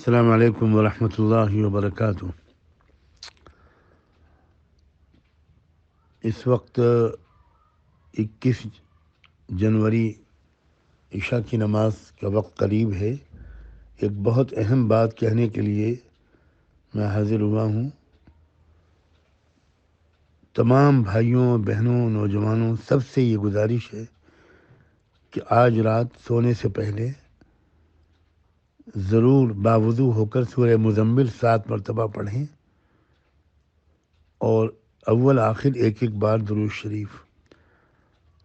السلام علیکم ورحمۃ اللہ وبرکاتہ۔ اس وقت 21 جنوری عشاء کی نماز کا وقت قریب ہے۔ ایک بہت اہم بات کہنے کے لیے میں حاضر ہوا ہوں۔ تمام بھائیوں، بہنوں، نوجوانوں سب سے یہ گزارش ہے کہ آج رات سونے سے پہلے ضرور باوضو ہو کر سورہ مزمل 7 مرتبہ پڑھیں اور اول آخر ایک بار درود شریف،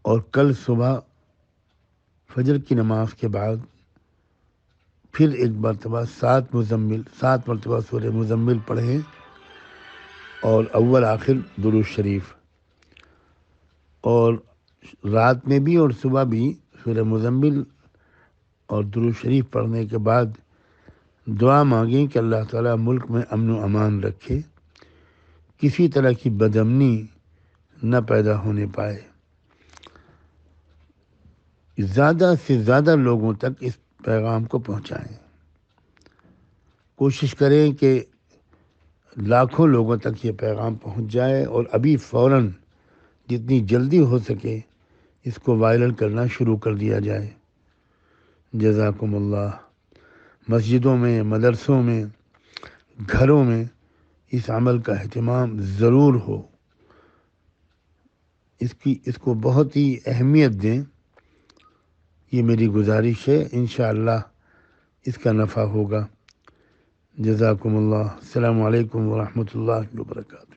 اور کل صبح فجر کی نماز کے بعد پھر ایک مرتبہ 7 مرتبہ سورہ مزمل پڑھیں اور اول آخر درود شریف، اور رات میں بھی اور صبح بھی سورہ مزمل اور درود شریف پڑھنے کے بعد دعا مانگیں کہ اللہ تعالیٰ ملک میں امن و امان رکھے، کسی طرح کی بدامنی نہ پیدا ہونے پائے، زیادہ سے زیادہ لوگوں تک اس پیغام کو پہنچائیں۔ کوشش کریں کہ لاکھوں لوگوں تک یہ پیغام پہنچ جائے، اور ابھی فوراً جتنی جلدی ہو سکے اس کو وائرل کرنا شروع کر دیا جائے۔ جزاکم اللہ۔ مسجدوں میں، مدرسوں میں، گھروں میں اس عمل کا اہتمام ضرور ہو، اس کو بہت ہی اہمیت دیں، یہ میری گزارش ہے۔ انشاءاللہ اس کا نفع ہوگا۔ جزاکم اللہ۔ السلام علیکم ورحمۃ اللہ وبرکاتہ۔